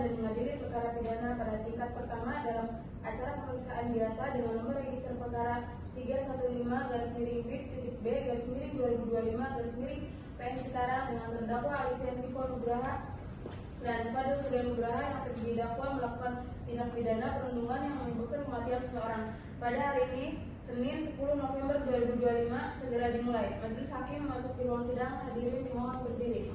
dan mengadili perkara pidana pada tingkat pertama dalam acara pemeriksaan biasa dengan nomor register perkara 315-B-2025-PN Cikarang dengan terdakwa Alifian Piko Nugraha dan Fadil Surya Nugraha yang terdakwa melakukan tindak pidana perundungan yang menyebabkan kematian seseorang. Pada hari ini, Senin 10 November 2025, segera dimulai. Majelis Hakim memasuki ruang sidang. Hadirin dimohon berdiri.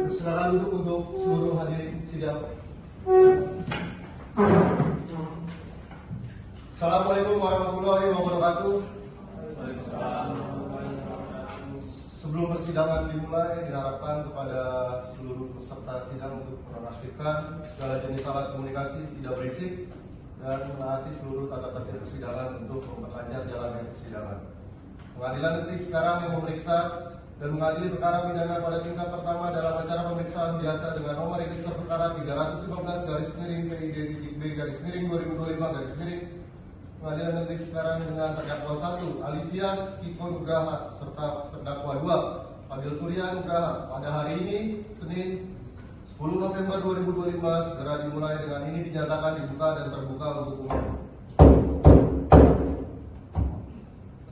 Silakan duduk untuk seluruh hadirin sidang. Assalamualaikum warahmatullahi wabarakatuh. Sebelum persidangan dimulai, diharapkan kepada seluruh peserta sidang untuk menonaktifkan segala jenis alat komunikasi, tidak berisik, dan menaati seluruh tata tertib persidangan untuk memperlancar jalannya persidangan. Pengadilan Negeri Cikarang yang memeriksa dan mengadili perkara pidana pada tingkat pertama dalam acara pemeriksaan biasa dengan nomor register perkara 315-B-2025-2025 Pengadilan Negeri Cikarang dengan terdakwa 1 Alifian Piko Nugraha serta terdakwa 2 Fadil Surya Nugraha pada hari ini Senin 10 November 2025 segera dimulai dengan ini dinyatakan dibuka dan terbuka untuk umum.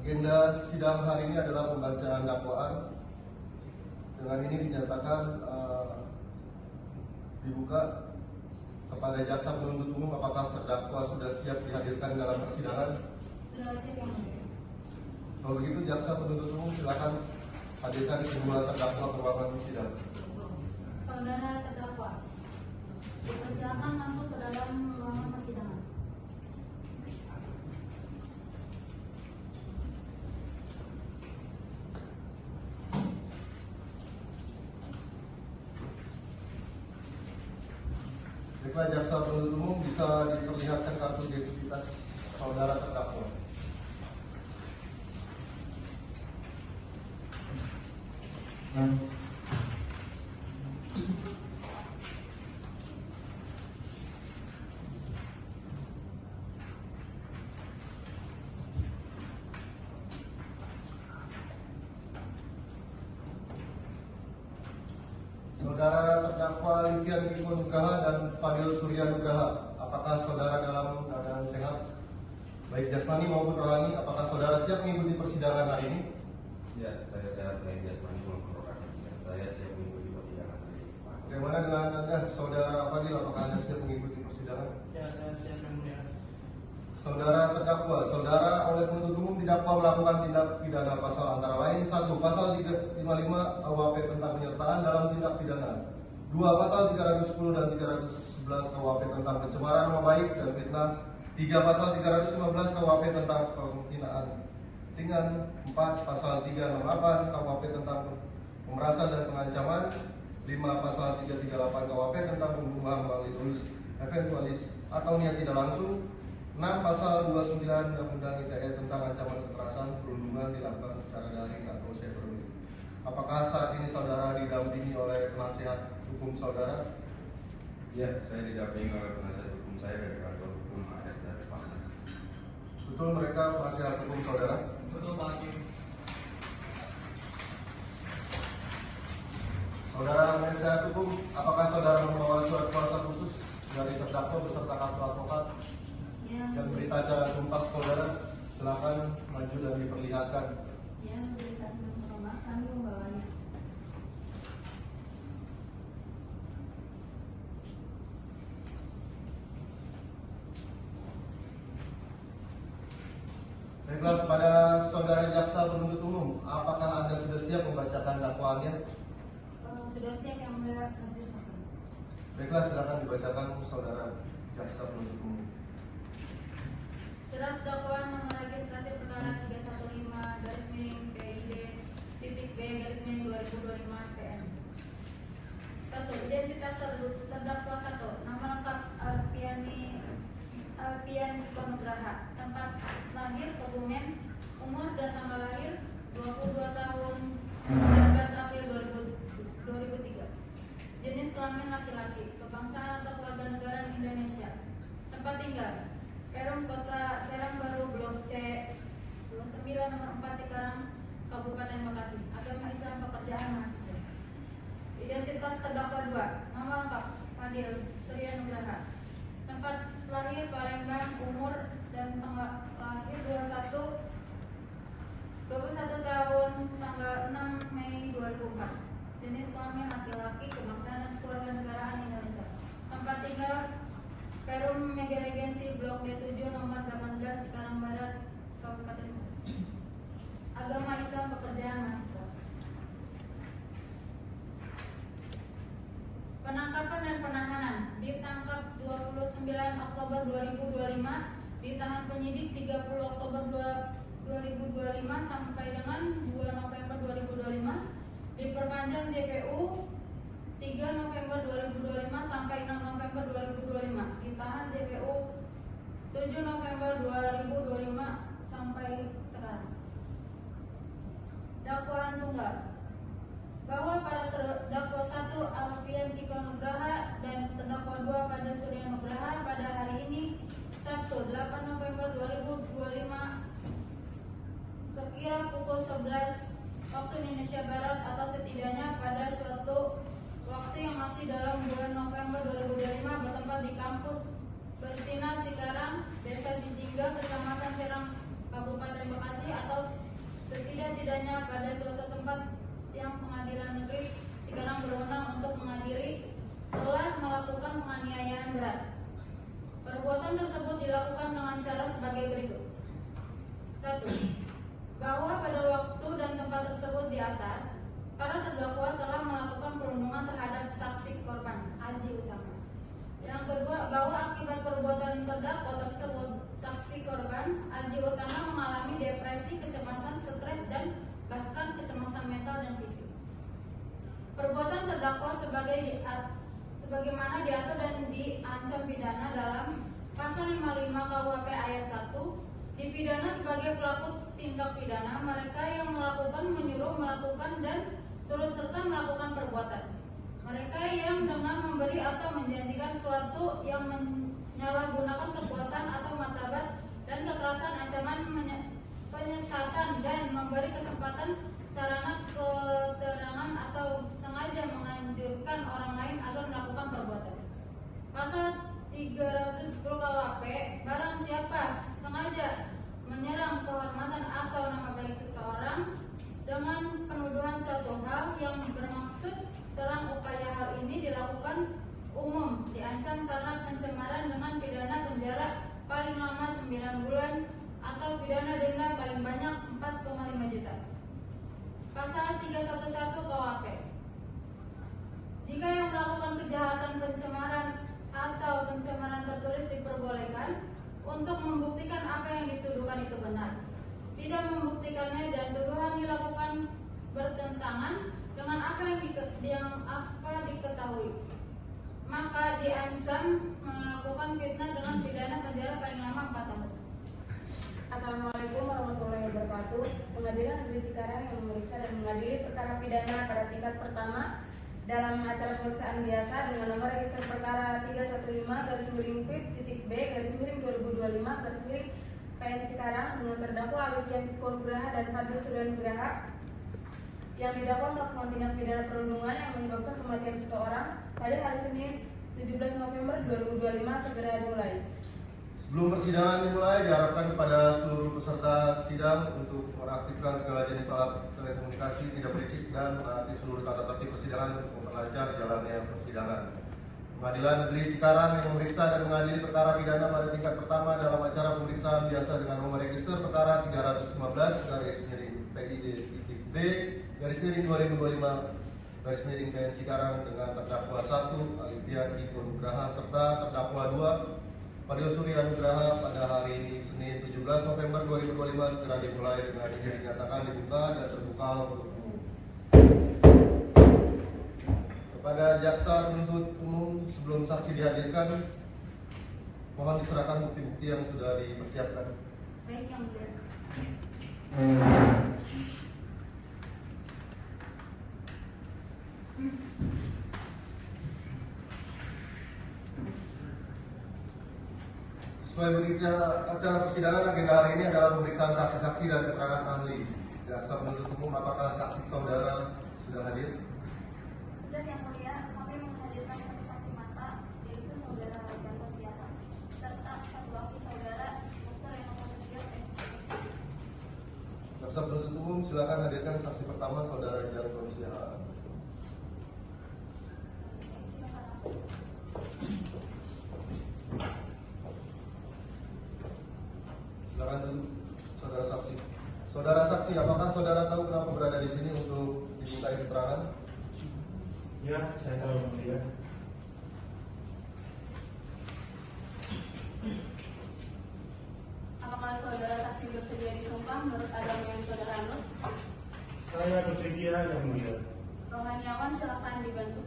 Agenda sidang hari ini adalah pembacaan dakwaan. Dengan ini dinyatakan dibuka. Kepada jaksa penuntut umum, apakah terdakwa sudah siap dihadirkan dalam persidangan? Sudah siap, Yang Mulia. Kalau begitu, jaksa penuntut umum silakan hadirkan kedua terdakwa ke ruangan sidang. Saudara terdakwa, dipersilakan masuk ke dalam ruangan persidangan. Baiklah, jaksa penuntut umum bisa diperlihatkan kartu identitas saudara terdakwa. Saudara terdakwa Alifian Piko Nugraha dan Fadil Surya Nugraha, apakah saudara dalam keadaan sehat, baik jasmani maupun rohani? Apakah saudara siap mengikuti persidangan hari ini? Ya, saya sehat baik jasmani maupun rohani. Saya siap mengikuti persidangan hari ini. Bagaimana dengan Anda, saudara Fadil? Apakah Anda siap mengikuti persidangan? Ya, saya siap, Yang Mulia. Saudara terdakwa, saudara oleh penuntut umum didakwa melakukan tindak pidana pasal antara lain 1. Pasal 355 KUHP tentang penyertaan dalam tindak pidana, 2. Pasal 310 dan 311 KUHP tentang pencemaran nama baik dan fitnah, 3. Pasal 315 KUHP tentang penghinaan ringan, 4. Pasal 368 KUHP tentang pemerasan dan pengancaman, 5. Pasal 338 KUHP tentang pembunuhan melalui tulus, eventualis atau niat tidak langsung, 6. Pasal 29 Undang-Undang ITE tentang ancaman kekerasan perundungan dilakukan secara daring atau cyberbullying. Apakah saat ini saudara didampingi oleh penasihat hukum saudara? Ya, saya didampingi oleh penasihat hukum saya dari kantor hukum AS dan Pasnas. Betul mereka penasihat hukum saudara? Betul, Pak Hakim. Saudara penasihat hukum, apakah saudara membawa surat kuasa khusus dari terdakwa beserta kartu advokat Ya, dan berita acara sumpah saudara? Silakan maju dan diperlihatkan. ya, menjadi saat menghormat kami membawanya. Baiklah, kepada saudara jaksa penuntut umum, apakah Anda sudah siap membacakan dakwaannya? Sudah siap, Yang Mulia. Majelis Hakim. Baiklah, silakan dibacakan saudara jaksa penuntut umum. Surat dakwaan nomor registrasi perkara 315-PID-B-2025-PN. 1. Identitas terdakwa 1. Nama lengkap Alfian Piko Nugraha. Tempat lahir Kebumen. Umur dan tanggal lahir 22 tahun 13 Identitas terdakwa 2. Nama lengkap Fadil Surya Nugraha. Tempat lahir Palembang, umur dan tanggal lahir 21 tahun tanggal 6 Mei 2004. Jenis kelamin laki-laki, kebangsaan dan kewarganegaraan Indonesia. Tempat tinggal Perum Mega Regency Blok D7 nomor 18 Cikarang Barat, Kabupaten. Agama Islam, pekerjaan mahasiswa. Penangkapan dan penahanan. Ditangkap 29 Oktober 2025, ditahan penyidik 30 Oktober 2025 sampai dengan 2 November 2025, diperpanjang JPU 3 November 2025 sampai 6 November 2025, ditahan JPU 7 November 2025 sampai sekarang. Dakwaan tunggal. Bahwa para terdakwa 1 Alfian Tiko Nugraha dan terdakwa 2 Fadil Surya Nugraha pada hari ini Sabtu 8 November 2025 sekira pukul 11 waktu Indonesia Barat atau setidaknya pada suatu waktu yang masih dalam bulan November 2025 bertempat di kampus Bersinar Cikarang, Desa Jijingga, Kecamatan Serang, Kabupaten Bekasi, atau setidak-tidaknya pada suatu tempat yang Pengadilan Negeri Cikarang berwenang untuk mengadili telah melakukan penganiayaan berat. Perbuatan tersebut dilakukan dengan cara sebagai berikut. 1. Bahwa pada waktu dan tempat tersebut di atas, para terdakwa telah melakukan perundungan terhadap saksi korban Aji Utama. Yang kedua, bahwa akibat perbuatan terdakwa tersebut, saksi korban Aji Utama mengalami depresi, kecemasan, stres, dan bahkan kecemasan mental dan fisik. Perbuatan terdakwa sebagaimana diatur dan diancam pidana dalam Pasal 55 KUHP ayat 1, dipidana sebagai pelaku tindak pidana mereka yang melakukan, menyuruh, melakukan, dan turut serta melakukan perbuatan. Mereka yang dengan memberi atau menjanjikan suatu yang menyalahgunakan kekuasaan atau martabat dan kekerasan, ancaman, penyesatan, dan memberi kesempatan, sarana, keterangan, atau sengaja menganjurkan orang lain agar melakukan perbuatan. Pasal 310 KUHP, barang siapa sengaja menyerang kehormatan atau nama baik seseorang dengan penuduhan suatu hal yang bermaksud terang upaya hal ini dilakukan umum, diancam karena pencemaran dengan pidana penjara paling lama 9 bulan atau pidana denda paling banyak 4,5 juta. Pasal 311 KUHP. Jika yang melakukan kejahatan pencemaran atau pencemaran tertulis diperbolehkan untuk membuktikan apa yang dituduhkan itu benar, tidak membuktikannya dan tuduhan dilakukan bertentangan dengan apa yang diketahui, maka diancam melakukan fitnah dengan pidana penjara paling lama 4 tahun. Assalamualaikum warahmatullahi wabarakatuh. Pengadilan Negeri Cikarang yang memeriksa dan mengadili perkara pidana pada tingkat pertama dalam acara pemeriksaan biasa dengan nomor register perkara 315-B/2025/PN Cikarang dengan terdakwa Alfian Tiko Nugraha dan Fadil Surya Nugraha yang didakwa melakukan tindak pidana perundungan yang menyebabkan kematian seseorang pada hari Senin 17 November 2025 segera dimulai. Sebelum persidangan dimulai, diharapkan kepada seluruh peserta sidang untuk mengaktifkan segala jenis alat telekomunikasi tidak berisik dan menaati seluruh tata tertib persidangan untuk memperlancar jalannya persidangan. Pengadilan Negeri Cikarang yang memeriksa dan mengadili perkara pidana pada tingkat pertama dalam acara pemeriksaan biasa dengan nomor register perkara 315-B/PID-2025/PN Cikarang dengan terdakwa 1 Alfian Tiko Nugraha serta terdakwa 2 Fadil Surya Nugraha pada hari ini Senin 17 November 2025 segera dimulai dengan dinyatakan dibuka dan terbuka untuk umum. Kepada jaksa penuntut umum sebelum saksi dihadirkan, mohon diserahkan bukti-bukti yang sudah dipersiapkan. Baik, yang mulia. Sesuai berita acara persidangan, agenda hari ini adalah pemeriksaan saksi-saksi dan keterangan ahli. Jaksa penuntut umum, apakah saksi saudara sudah hadir? Sudah, yang mulia. pertama Saudara Jan Sosial. Silakan dulu, saudara saksi. Saudara saksi, apakah saudara tahu kenapa berada di sini untuk dimintai keterangan? Ya, saya tahu Yang Mulia. Apakah saudara saksi bersedia disumpah menurut agama yang saudara anut? Saya bersedia Yang Mulia. Rohaniawan silakan dibantu.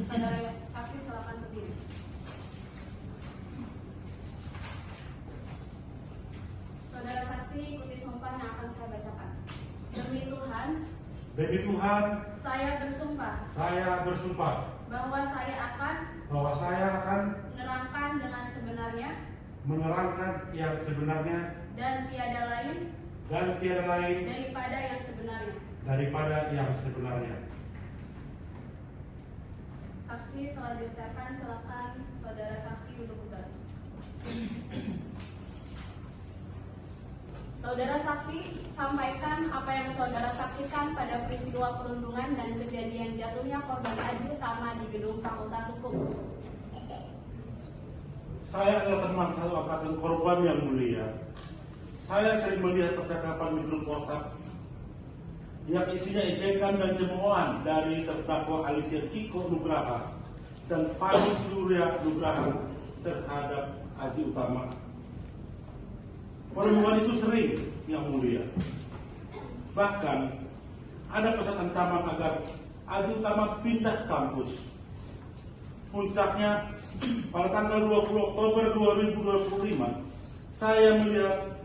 Saudara saksi silakan berdiri. Saudara saksi ikuti sumpah yang akan saya bacakan. Demi Tuhan, saya bersumpah bahwa saya akan menerangkan dengan sebenarnya yang sebenarnya dan tiada lain daripada yang sebenarnya. Saksi telah diucapkan, silakan saudara saksi untuk berbantu. Saudara saksi, sampaikan apa yang saudara saksikan pada peristiwa perundungan dan kejadian jatuhnya korban Aji Utama di gedung Fakultas Hukum. Saya adalah teman satu angkatan korban Yang Mulia. Saya sering melihat percakapan di grup WhatsApp yang isinya ejekan dan cemoohan dari terdakwa Alicia Kiko Nugraha dan Fani Surya Nugraha terhadap Aji Utama. Perundungan itu sering, Yang Mulia. Bahkan ada pesan ancaman agar Aji Utama pindah kampus. Puncaknya, pada tanggal 20 Oktober 2025, saya melihat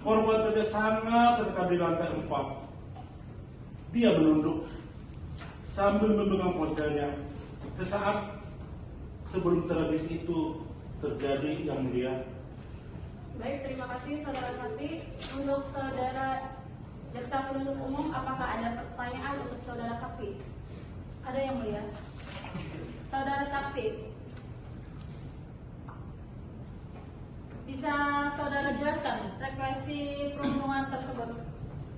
korban terlihat sangat terdekat di lantai 4. Dia menunduk sambil memegang ponselnya sesaat sebelum tragedi itu terjadi, Yang Mulia. Baik, terima kasih saudara saksi. Untuk saudara jaksa penuntut umum, apakah ada pertanyaan untuk saudara saksi? Ada, Yang Mulia. Saudara saksi, bisa saudara jelaskan frekuensi perundungan tersebut?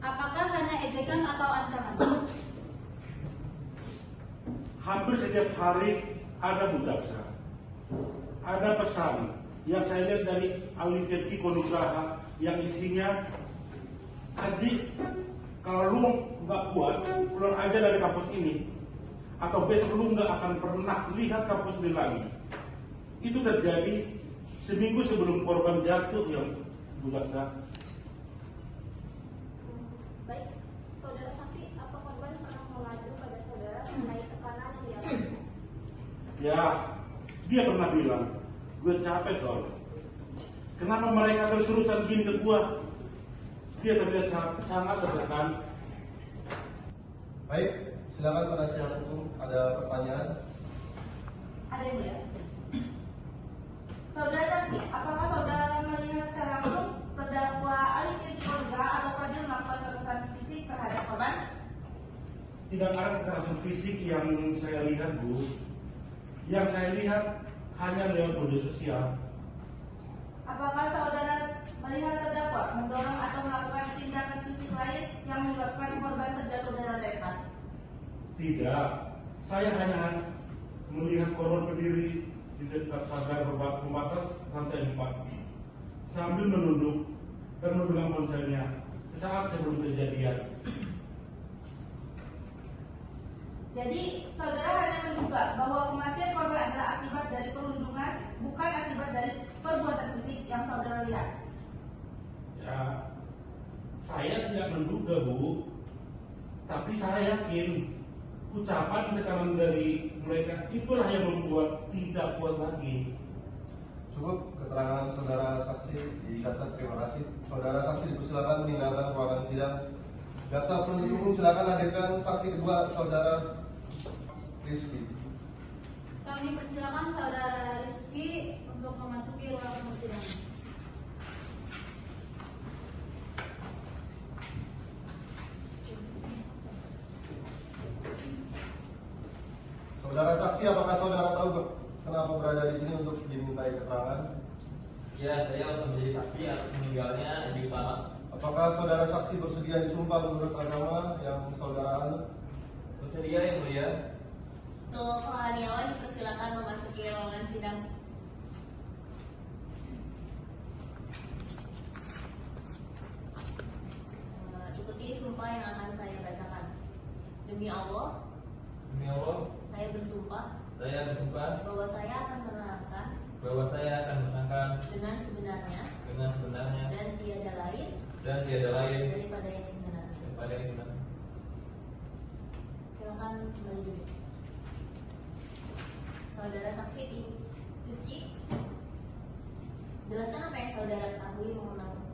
Apakah hanya ejekan atau ancaman? Hampir setiap hari ada budaksa, ada pesan yang saya lihat dari Alicia Kiko Nugraha yang isinya, Aji, kalau lu nggak kuat, keluar aja dari kampus ini, atau besok lu nggak akan pernah lihat kampus ini lagi. Itu terjadi seminggu sebelum korban jatuh, yang budaksa. Baik, saudara saksi, apa korban pernah mengadu pada saudara terkait tekanan yang dialami? Ya, dia pernah bilang, gue capek Don. Kenapa mereka terus-terusan gini ke gue? Dia terlihat sangat tertekan. Baik, silakan penasihat hukum, ada pertanyaan? Ada, Yang Mulia. Saudara saksi, apakah saudara melihat secara langsung terdakwa Alicia Kiko Nugraha atau Fadil melakukan kekerasan fisik terhadap korban? Tidak ada kekerasan fisik yang saya lihat, Bu. Yang saya lihat hanya lewat media sosial. Apakah saudara melihat terdakwa mendorong atau melakukan tindakan fisik lain yang menyebabkan korban terjatuh dari lantai 4? Tidak. Saya hanya melihat korban berdiri di dekat pagar pembatas lantai 4 sambil menunduk dan memegang ponselnya saat sebelum kejadian. Jadi, saudara hanya menduga bahwa kematian korban adalah akibat dari perundungan, bukan akibat dari perbuatan fisik yang saudara lihat. Ya, saya tidak menduga, Bu. Tapi saya yakin ucapan tekanan dari mereka itulah yang membuat tidak kuat lagi. Cukup keterangan saudara saksi dicatat, terima kasih. Saudara saksi dipersilakan meninggalkan ruangan sidang. Jaksa penuntut umum silakan hadirkan saksi kedua, saudara Rizky. Kami persilakan saudara Rizky untuk memasuki ruang persidangan. Saudara saksi, apakah saudara tahu kenapa berada di sini untuk dimintai keterangan? Ya, saya menjadi saksi atas meninggalnya Aji Utama. Apakah saudara saksi bersedia disumpah menurut agama yang saudara anut? Bersedia yang mulia. Untuk penghadiawan dipersilakan memasuki ruangan sidang. Ikuti sumpah yang akan saya bacakan. Demi Allah, Demi Allah, saya bersumpah bahwa saya akan menerangkan menerangkan dengan sebenarnya dengan sebenarnya dan tiada lain dan tiada lain daripada yang sebenarnya. daripada yang benar. Silakan kembali duduk. Saudara saksi Rizky, jelaskan apa yang saudara ketahui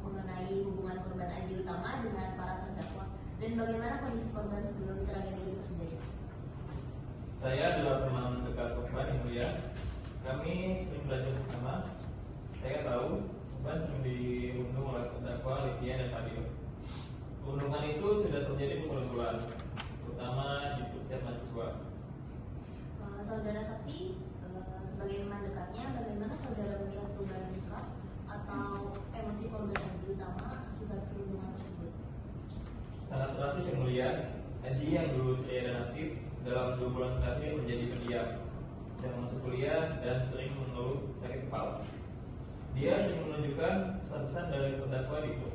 mengenai hubungan korban Aji Utama dengan para terdakwa dan bagaimana kondisi korban sebelum tragedi itu terjadi. Saya adalah teman dekat korban yang mulia. Kami sering belajar bersama. Saya tahu korban sering diundung oleh terdakwa Livia dan Fadil. Perundungan itu sudah terjadi berbulan-bulan, terutama di chat mahasiswa. Saudara saksi, sebagai teman dekatnya, bagaimana saudara melihat perubahan sikap atau emosi korban Aji Utama akibat perundungan tersebut? Sangat drastis yang mulia. Aji yang dulu ceria dan aktif dalam 2 bulan terakhir menjadi pendiam, tidak masuk kuliah dan sering mengeluh sakit kepala. Dia sering menunjukkan pesan-pesan dari terdakwa itu.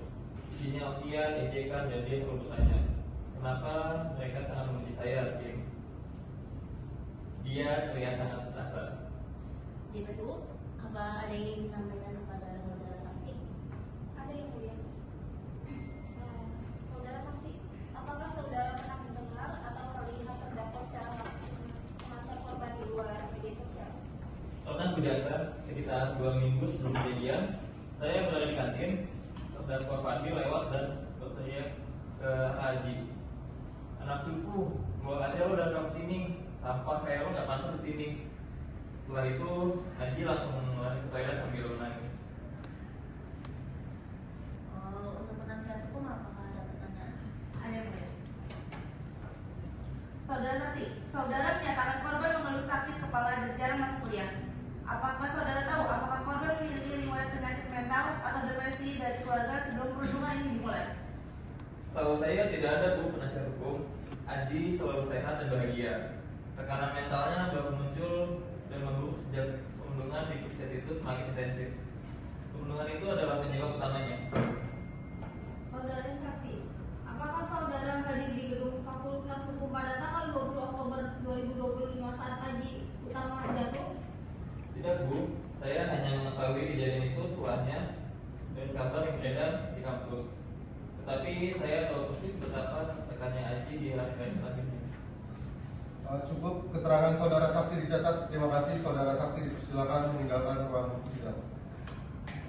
Isinya okian, ejekan, dan dia selalu bertanya, kenapa mereka sangat membenci saya, Kim? Dia terlihat sangat kesasar. JPU, apa ada yang disampaikan kepada saudara saksi? Ada yang mulia. Saudara saksi, apakah saudara pernah mendengar atau melihat terdakwa secara langsung mengancam korban di luar media sosial? Pernah berdasar sekitar 2 minggu sebelum kejadian, saya berada di kantin. Terdakwa Fadil lewat dan berteriak ke Haji, anak cupu, keluar aja lo dari kampus ini, sampah kayak lo nggak pantas di sini. Setelah itu Haji langsung lari ke toilet sambil menangis. Untuk penasihat hukum, apakah ada pertanyaan? Ada yang mulia. Saudara saksi, saudara menyatakan korban mengeluh sakit kepala dan jarang masuk kuliah. Apakah saudara tahu apakah korban memiliki riwayat penyakit mental atau depresi dari keluarga sebelum perundungan ini dimulai? Setahu saya tidak ada Bu penasihat hukum. Aji selalu sehat dan bahagia. Tekanan mentalnya baru muncul dan memburuk sejak perundungan di chat itu semakin intensif. Perundungan itu adalah penyebab utamanya. Saudara saksi, apakah saudara hadir di gedung Fakultas Hukum pada tanggal 20 Oktober 2025 saat Aji Utama jatuh? Tidak Bu, saya hanya mengetahui kejadian itu setelahnya dan kabar yang beredar di kampus. Tetapi saya tahu persis betapa tekannya Aji di hari-hari terakhirnya. Cukup keterangan saudara saksi dicatat. Terima kasih. Saudara saksi dipersilakan meninggalkan ruang sidang.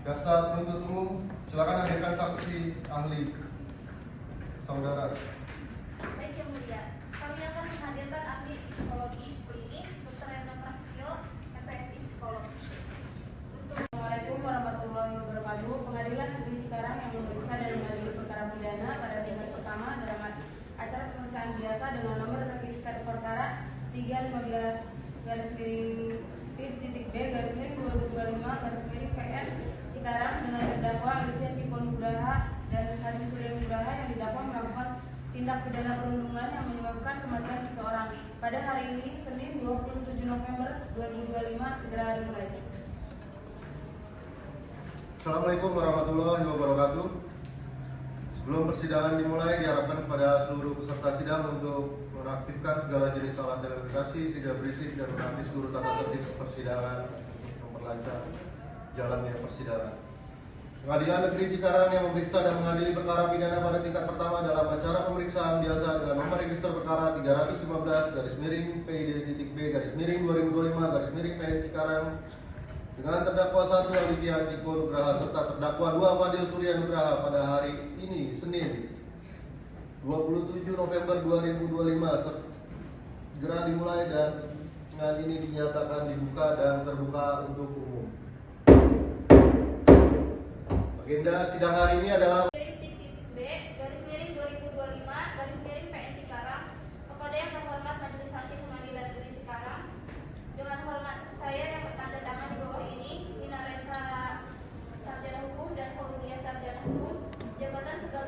Jaksa penuntut umum, silakan hadirkan saksi ahli saudara. Baik yang mulia, kami akan menghadirkan ahli psikologi klinis Dr. Enda Prasetyo, MPSI Psikolog. Assalamualaikum warahmatullahi wabarakatuh. Pengadilan Negeri Cikarang yang memeriksa dan mengadili perkara pidana pada tingkat pertama dalam acara pemeriksaan biasa dengan nomor register perkara 315-B/2025-PS Cikarang dengan terdakwa Livia Tiko Nugraha dan Hadi Surya Nugraha yang didakwa melakukan tindak pidana perundungan yang menyebabkan kematian seseorang pada hari ini Senin 27 November 2025. Segera dimulai. Assalamualaikum warahmatullahi wabarakatuh. Sebelum persidangan dimulai, diharapkan kepada seluruh peserta sidang untuk menonaktifkan segala jenis alat telekomunikasi, tidak berisik dan menaati seluruh tata tertib persidangan untuk memperlancar jalannya persidangan. Pengadilan Negeri Cikarang yang memeriksa dan mengadili perkara pidana pada tingkat pertama dalam acara pemeriksaan biasa dengan nomor register perkara 315-B/2025-PN Cikarang dengan terdakwa 1 Livia Tiko Nugraha serta terdakwa 2 Fadil Surya Nugraha pada hari ini Senin 27 November 2025 segera dimulai dan dengan ini dinyatakan dibuka dan terbuka untuk umum. Agenda sidang hari ini adalah B/2025-PN Cikarang kepada yang terhormat Majelis Hakim Pengadilan Negeri Cikarang. Dengan hormat saya yang bertanda tangan di bawah ini, Nina Resa Sarjana Hukum dan Fauzia Sarjana Hukum, jabatan sebagai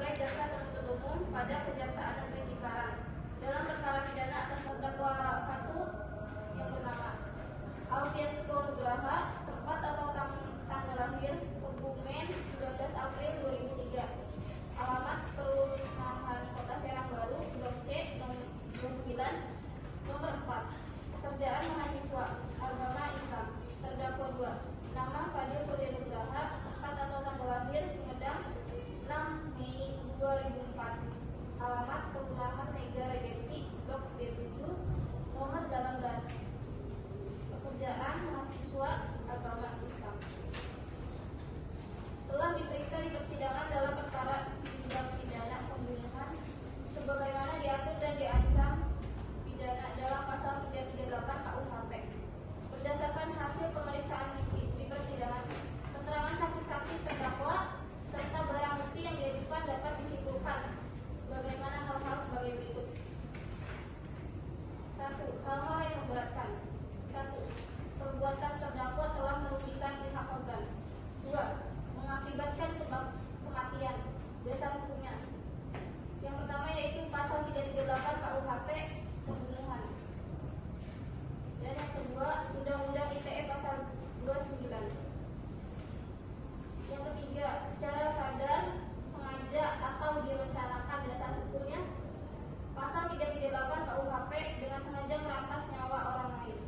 sengaja merampas nyawa orang lain.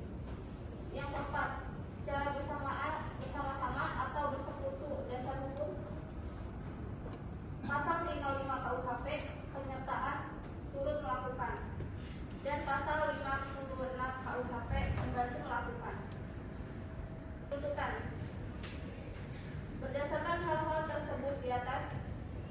Yang keempat, secara bersama-sama atau bersekutu. Dasar hukum pasal 305 KUHP, penyertaan turut melakukan, dan pasal 56 KUHP, membantu melakukan. Tuntutan. Berdasarkan hal-hal tersebut di atas,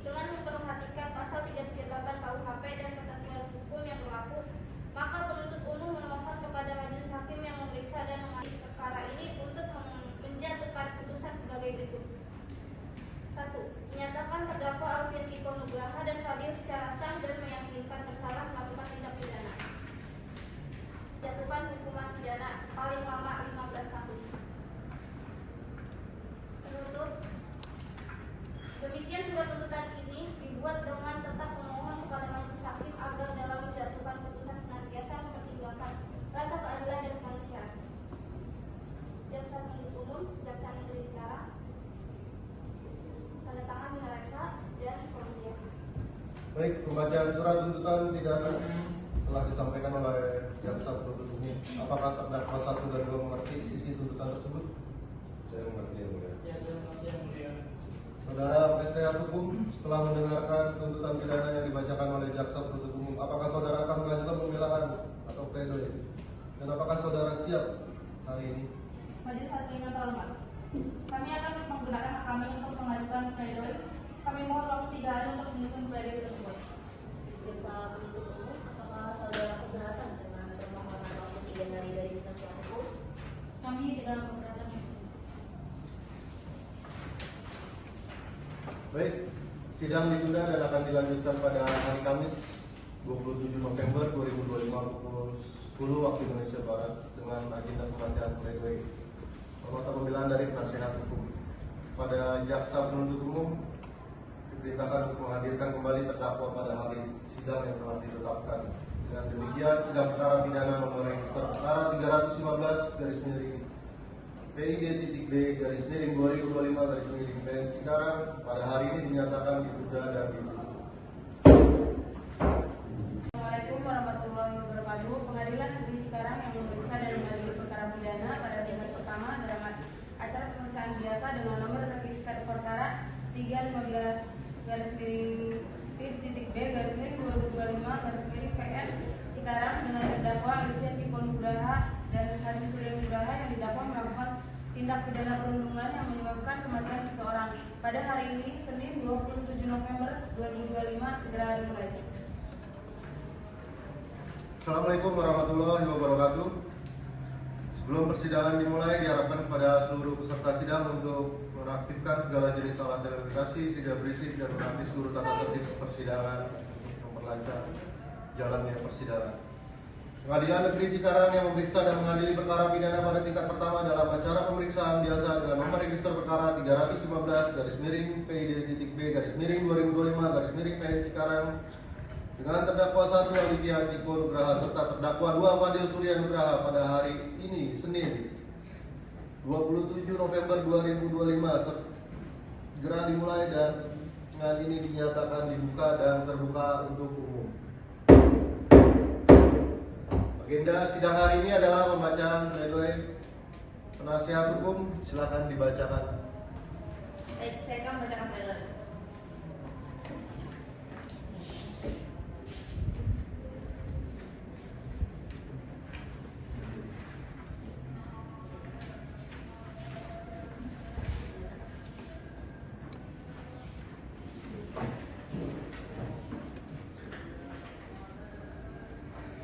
dengan memperhatikan pasal 338 KUHP dan ketentuan hukum yang berlaku, maka penuntut umum memohon kepada majelis hakim yang memeriksa dan mengadili perkara ini untuk menjatuhkan putusan sebagai berikut. 1. Menyatakan terdakwa Alfian Kiko Nugraha dan Fadil secara sah dan meyakinkan bersalah melakukan tindak pidana. Jatuhkan hukuman pidana paling lama 15 tahun. Penutup. Demikian surat tuntutan ini dibuat dengan tetap memohon kepada majelis hakim agar dalam menjatuhkan putusan senantiasa mempertimbangkan rasa keadilan dan kemanusiaan. Jaksa penuntut umum, Jaksa Negeri Cikarang, tanda tangan Minaresa dan Polisian. Baik, pembacaan surat tuntutan pidana telah disampaikan oleh jaksa penuntut umum. Apakah terdakwa 1 dan 2 mengerti isi tuntutan tersebut? Saya mengerti, yang mulia. Ya, saya mengerti, yang mulia. Saudara penasehat hukum, setelah mendengarkan tuntutan pidana yang dibacakan oleh jaksa penuntut umum, apakah saudara akan mengajukan pembelaan atau pledoi? Dan apakah saudara siap hari ini? Majelis hakim yang terhormat, kami akan menggunakan hak kami untuk mengajukan pledoi. Kami mohon waktu 3 hari untuk menyusun pledoi tersebut. Jaksa penuntut umum, apakah saudara keberatan dengan permohonan waktu 3 hari dari penasihat hukum? Kami tidak keberatan. Baik, sidang ditunda dan akan dilanjutkan pada hari Kamis 27 November 2025 pukul 10 waktu Indonesia Barat dengan agenda pembacaan pledoi. Permohonan pembelaan dari penasihat hukum pada jaksa penuntut umum diperintahkan untuk menghadirkan kembali terdakwa pada hari sidang yang telah ditetapkan. Dengan demikian, sidang perkara pidana nomor register perkara 315 PID.B _2025 PN Cikarang pada hari ini dinyatakan ditunda dan ditutup. Assalamualaikum warahmatullahi wabarakatuh. Pengadilan Negeri Cikarang yang memeriksa dan mengadili perkara pidana pada tingkat pertama dalam acara pemeriksaan biasa dengan nomor register perkara 315 PID.B _2025 PN Cikarang dengan terdakwa Alfian Kiko Nugraha dan Fadil Nugraha yang didakwa melakukan tindak pidana perundungan yang menyebabkan kematian seseorang pada hari ini Senin 27 November 2025 segera dimulai. Assalamualaikum warahmatullahi wabarakatuh. Sebelum persidangan dimulai, diharapkan kepada seluruh peserta sidang untuk menaktifkan segala jenis alat telekomunikasi, tidak berisik dan menaati seluruh tata tertib persidangan untuk memperlancar jalannya persidangan. Pengadilan Negeri Cikarang yang memeriksa dan mengadili perkara pidana pada tingkat pertama dalam acara pemeriksaan biasa dengan nomor register perkara 315 PID.B _2025 PN Cikarang dengan terdakwa 1 Alfian Kiko Nugraha serta terdakwa 2 Fadil Surya Nugraha pada hari ini Senin 27 November 2025 segera dimulai dan dengan ini dinyatakan dibuka dan terbuka untuk umum. Agenda sidang hari ini adalah pembacaan pledoi. Penasihat hukum, silakan dibacakan. Baik, saya akan membacakan pledoi.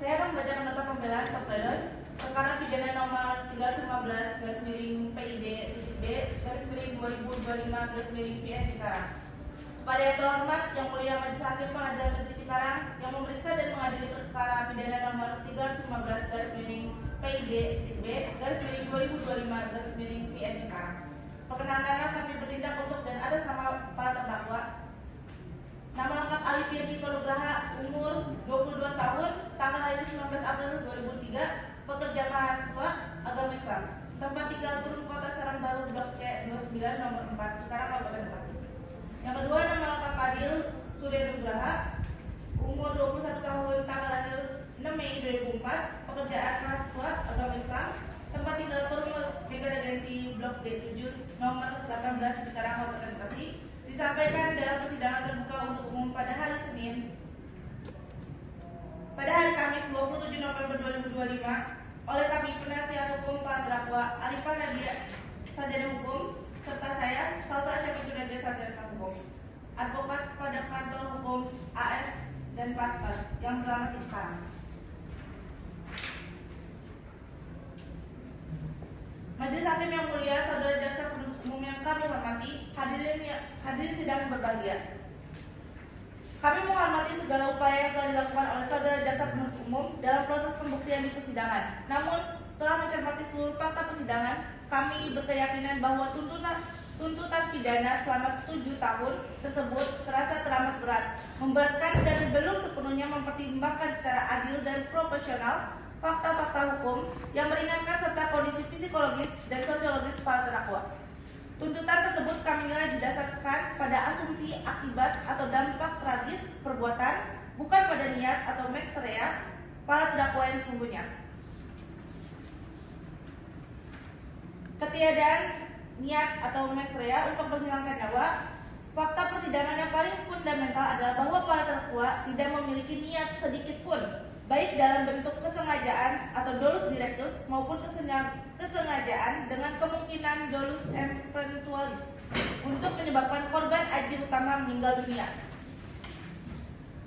Saya akan membacakan nota pembelaan atau pledoi perkara pidana nomor 315 PID.B _2025 PN Cikarang. Kepada yang terhormat, yang mulia Majelis Hakim Pengadilan Negeri Cikarang yang memeriksa dan mengadili perkara pidana nomor 315 PID.B _2025 PN Cikarang. Perkenankanlah kami bertindak untuk dan atas nama para terdakwa. Nama lengkap Alfian Kiko Nugraha, umur 22 tahun, tanggal lahir 19 April 2003, pekerja mahasiswa, agama Islam. Tempat tinggal turun kota Serang Baru, Blok C 29 nomor 4, Cikarang, Kabupaten Bekasi. Yang kedua, nama lengkap Fadil Surya Nugraha, umur 21 tahun, tanggal lahir 6 Mei 2004, 4, pekerjaan mahasiswa agama Islam, tempat tinggal Forum Mega Regensi Blok B7 nomor 18 Cikarang Kabupaten Bekasi, disampaikan dalam persidangan terbuka untuk umum pada hari Kamis 27 November 2025 oleh kami penasihat hukum para terdakwa Arifah Nadia Sarjana Hukum serta saya Salsa Syafiqur Nadia Sarjana Hukum, advokat pada kantor hukum AS dan Partners yang bernama Cikarang. Majelis Hakim yang mulia, saudara jaksa penuntut umum yang kami hormati, hadirin sidang berbahagia. Kami menghormati segala upaya yang telah dilakukan oleh saudara jaksa penuntut umum dalam proses pembuktian di persidangan. Namun, setelah mencermati seluruh fakta persidangan, kami berkeyakinan bahwa tuntutan pidana selama 7 tahun tersebut terasa teramat berat, memberatkan dan belum sepenuhnya mempertimbangkan secara adil dan profesional fakta-fakta hukum yang meringankan serta kondisi psikologis dan sosiologis para terdakwa. Tuntutan tersebut kami nilai didasarkan pada asumsi akibat atau dampak tragis perbuatan, bukan pada niat atau mens rea para terdakwa yang sesungguhnya. Ketiadaan niat atau mens rea untuk menghilangkan nyawa. Fakta persidangan yang paling fundamental adalah bahwa para terdakwa tidak memiliki niat sedikit pun, baik dalam bentuk kesengajaan atau dolus directus maupun kesengajaan dengan kemungkinan dolus eventualis untuk menyebabkan korban aji utama meninggal dunia.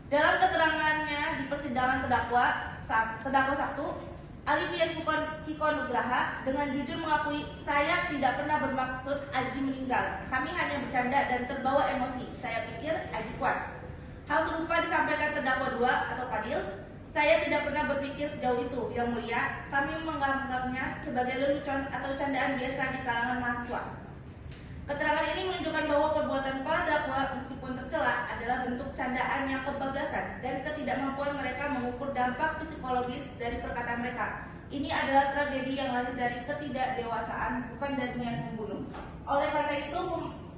Dalam keterangannya di persidangan terdakwa 1, Alifian Kiko Nugraha dengan jujur mengakui, saya tidak pernah bermaksud Aji meninggal. Kami hanya bercanda dan terbawa emosi. Saya pikir Aji kuat. Hal serupa disampaikan terdakwa 2 atau Fadil. Saya tidak pernah berpikir sejauh itu, Yang Mulia. Kami menganggapnya sebagai lelucon atau candaan biasa di kalangan mahasiswa. Keterangan ini menunjukkan bahwa perbuatan para terdakwa meskipun tercela adalah bentuk candaan yang kebablasan dan ketidakmampuan mereka mengukur dampak psikologis dari perkataan mereka. Ini adalah tragedi yang lahir dari ketidakdewasaan, bukan dari niat membunuh. Oleh karena itu,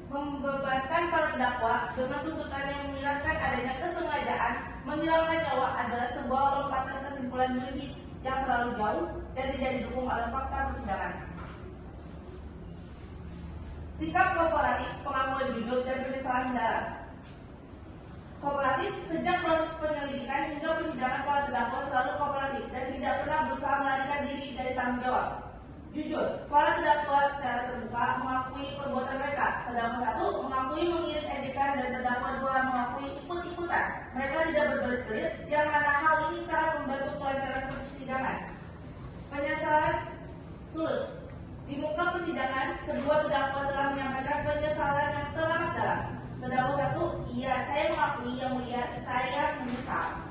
membebankan para terdakwa dengan tuntutan yang menyiratkan adanya kesengajaan menghilangkan nyawa adalah sebuah lompatan kesimpulan yuridis yang terlalu jauh dan tidak didukung oleh fakta persidangan. Sikap kooperatif, pengakuan jujur, dan penyesalan mendalam. Kooperatif, sejak proses penyelidikan hingga persidangan para terdakwa selalu kooperatif dan tidak pernah berusaha melarikan diri dari tanggung jawab. Jujur, para terdakwa secara terbuka mengakui perbuatan mereka. Terdakwa 1 mengakui mengirim ejekan dan terdakwa 2 mengakui ikut-ikutan. Mereka tidak berbelit-belit, yang mana hal ini sangat membantu kelancaran persidangan. Penyesalan tulus. Di muka persidangan, kedua terdakwa telah menyampaikan penyesalan yang teramat dalam. Terdakwa 1, iya, saya mengakui, Yang Mulia, saya menyesal.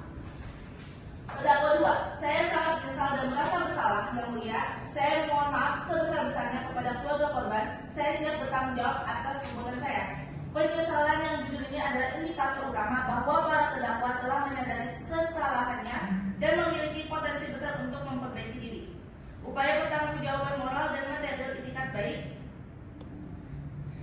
Terdakwa 2, saya sangat menyesal dan merasa bersalah, Yang Mulia. Saya mohon maaf sebesar-besarnya kepada keluarga korban. Saya siap bertanggung jawab atas perbuatan saya. Penyesalan yang jujur ini adalah indikator utama bahwa para terdakwa telah menyadari kesalahannya dan memiliki potensi besar untuk memperbaiki diri. Upaya pertanggungjawaban moral dan material itikat baik.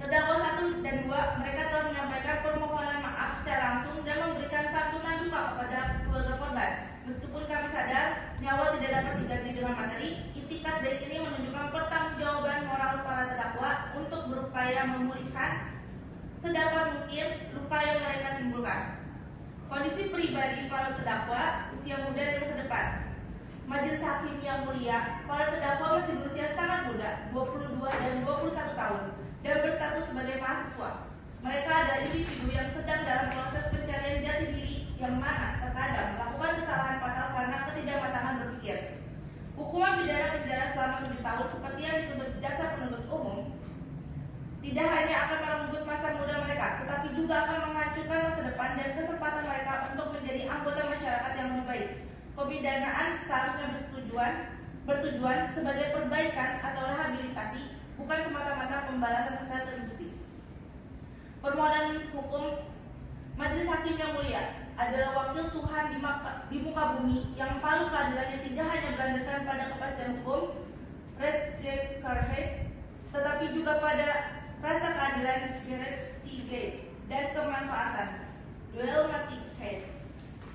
Terdakwa 1 dan 2, mereka telah menyampaikan permohonan maaf secara langsung dan memberikan santunan duka kepada keluarga korban. Meskipun kami sadar nyawa tidak dapat diganti dengan materi, itikat baik ini menunjukkan pertanggungjawaban moral para terdakwa untuk berupaya memulihkan sedapat mungkin luka yang mereka timbulkan. Kondisi pribadi para terdakwa, usia muda dan masa depan. Majelis Hakim yang mulia, para terdakwa masih berusia sangat muda, 22 dan 21 tahun, dan berstatus sebagai mahasiswa. Mereka adalah individu yang sedang dalam proses pencarian jati diri, yang mana terkadang melakukan kesalahan fatal karena ketidakmatangan berpikir. Hukuman pidana penjara selama 7 tahun seperti yang dituntut jaksa penuntut umum tidak hanya akan merenggut masa muda mereka, tetapi juga akan menghancurkan masa depan dan kesempatan mereka untuk menjadi anggota masyarakat yang lebih baik. Pemidanaan seharusnya bertujuan sebagai perbaikan atau rehabilitasi, bukan semata-mata pembalasan retribusi. Permohonan hukum Majelis Hakim yang mulia adalah wakil Tuhan di muka bumi yang palu keadilannya tidak hanya berlandaskan pada kepastian hukum, tetapi juga pada rasa keadilan, dan kemanfaatan, dual.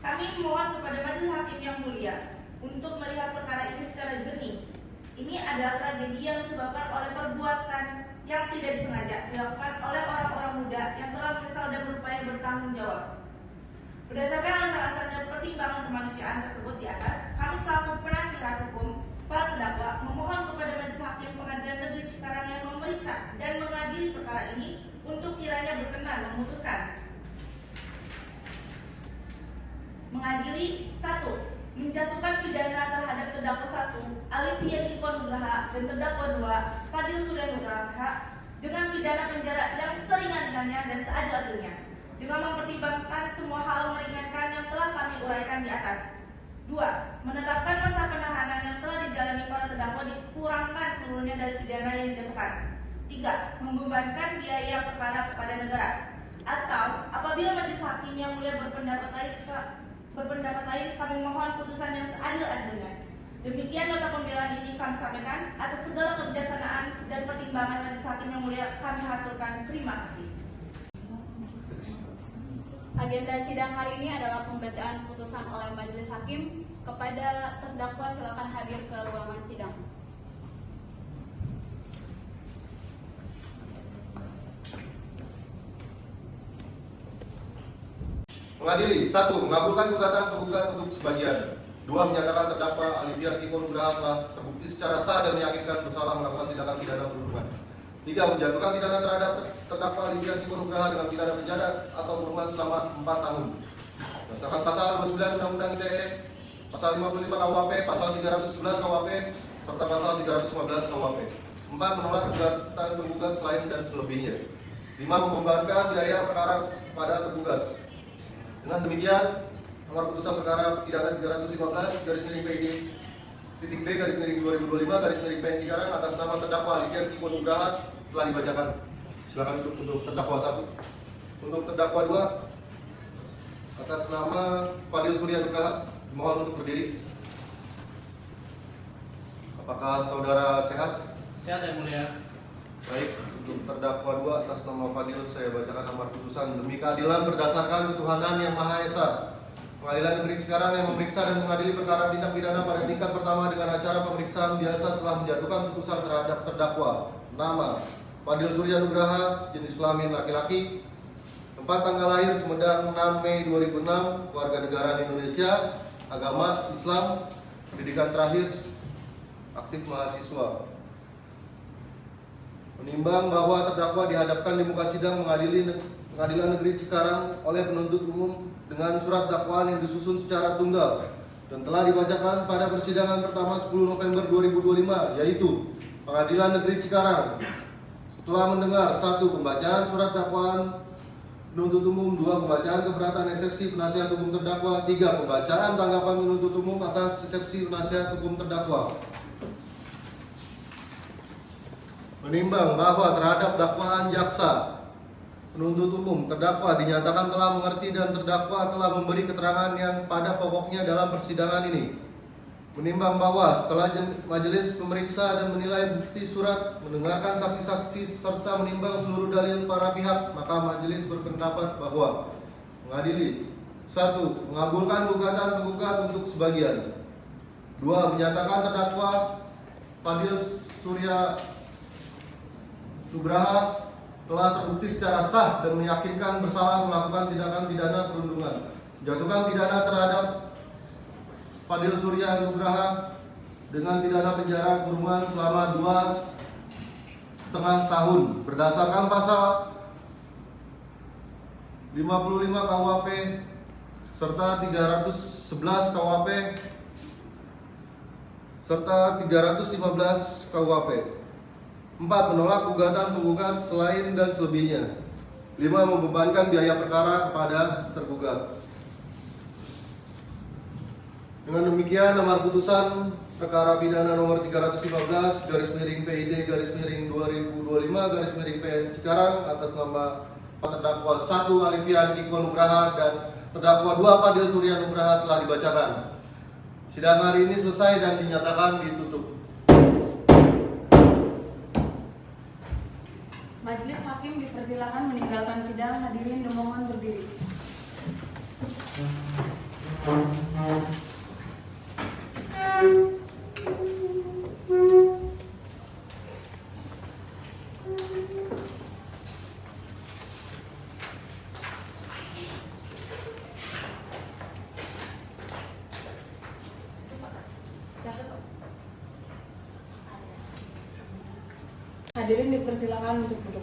Kami mohon kepada Majelis Hakim yang mulia untuk melihat perkara ini secara jernih. Ini adalah tragedi yang disebabkan oleh perbuatan yang tidak disengaja dilakukan oleh orang-orang muda yang telah menyesal dan berupaya bertanggung jawab. Berdasarkan alasan-alasan dan pertimbangan kemanusiaan tersebut di atas, kami selaku penasihat hukum para terdakwa memohon kepada Majelis Hakim Pengadilan Negeri Cikarang yang memeriksa dan mengadili perkara ini untuk kiranya berkenan memutuskan mengadili 1. Menjatuhkan pidana terhadap terdakwa 1 Alivia Niko Nugraha dan terdakwa 2 Fadil Surya Nugraha dengan pidana penjara yang seringan-ringannya dan seadil-adilnya dengan mempertimbangkan semua hal meringankan yang telah kami uraikan di atas. 2. Menetapkan masa penahanan yang telah dijalani para terdakwa dikurangkan seluruhnya dari pidana yang dijatuhkan. 3. Membebankan biaya perkara kepada negara. Atau apabila Majelis Hakim yang mulia berpendapat lain, kami mohon putusan yang seadil-adilnya. Demikian nota pembelaan ini kami sampaikan. Atas segala kebijaksanaan dan pertimbangan Majelis Hakim yang mulia kami haturkan terima kasih. Agenda sidang hari ini adalah pembacaan putusan oleh Majelis Hakim. Kepada terdakwa silakan hadir ke ruangan sidang. Mengadili 1. Mengabulkan gugatan penggugat untuk sebagian. 2. Menyatakan terdakwa Alivia Niko Nugraha telah terbukti secara sah dan meyakinkan bersalah melakukan tindakan pidana perundungan. 3. Menjatuhkan pidana terhadap terdakwa Alivia Niko Nugraha dengan pidana penjara atau kurungan selama 4 tahun. Berdasarkan pasal 29 Undang-Undang ITE, pasal 55 KUHP, pasal 311 KUHP, serta pasal 315 KUHP. 4. Menolak gugatan penggugat selain dan selebihnya. 5. Membebankan biaya perkara pada tergugat. Dengan demikian, nomor putusan perkara pidana 315/PID-B/2025/PN Cikarang atas nama terdakwa Alivia Niko Nugraha telah dibacakan. Silakan duduk untuk terdakwa 1. Untuk terdakwa 2 atas nama Fadil Surya Nugraha, mohon untuk berdiri. Apakah saudara sehat? Sehat yang mulia. Baik, untuk terdakwa 2 atas nama Fadil saya bacakan amar putusan. Demi keadilan berdasarkan ketuhanan yang Maha Esa, Pengadilan Negeri Cikarang yang memeriksa dan mengadili perkara tindak pidana pada tingkat pertama dengan acara pemeriksaan biasa telah menjatuhkan putusan terhadap terdakwa nama Fadil Surya Nugraha, jenis kelamin laki-laki, tempat tanggal lahir Sumedang 6 Mei 2006, warga negara Indonesia, agama Islam, pendidikan terakhir aktif mahasiswa. Menimbang bahwa terdakwa dihadapkan di muka sidang Pengadilan Negeri Cikarang oleh penuntut umum dengan surat dakwaan yang disusun secara tunggal dan telah dibacakan pada persidangan pertama 10 November 2025, yaitu Pengadilan Negeri Cikarang setelah mendengar 1. Pembacaan surat dakwaan penuntut umum, 2. Pembacaan keberatan eksepsi penasihat hukum terdakwa, 3. Pembacaan tanggapan penuntut umum atas eksepsi penasihat hukum terdakwa. Menimbang bahwa terhadap dakwaan jaksa penuntut umum terdakwa dinyatakan telah mengerti dan terdakwa telah memberi keterangan yang pada pokoknya dalam persidangan ini. Menimbang bahwa setelah majelis pemeriksa dan menilai bukti surat, mendengarkan saksi-saksi serta menimbang seluruh dalil para pihak, maka majelis berpendapat bahwa mengadili 1. Mengabulkan gugatan penggugat untuk sebagian. 2. Menyatakan terdakwa Fadil Surya Nugraha telah terbukti secara sah dan meyakinkan bersalah melakukan tindakan pidana perundungan. Menjatuhkan pidana terhadap Fadil Surya Nugraha dengan pidana penjara kurungan selama 2,5 tahun berdasarkan pasal 55 KUHP serta 311 KUHP serta 315 KUHP. 4. Menolak gugatan penggugat selain dan selebihnya. 5. Membebankan biaya perkara kepada tergugat. Dengan demikian, amar putusan perkara pidana nomor 315/PID-2025/PN Cikarang atas nama terdakwa 1. Alivia Niko Nugraha dan terdakwa 2. Fadil Surya Nugraha telah dibacakan. Sidang hari ini selesai dan dinyatakan ditutup. Majelis Hakim dipersilakan meninggalkan sidang. Hadirin dimohon berdiri. Hadirin dipersilakan untuk duduk.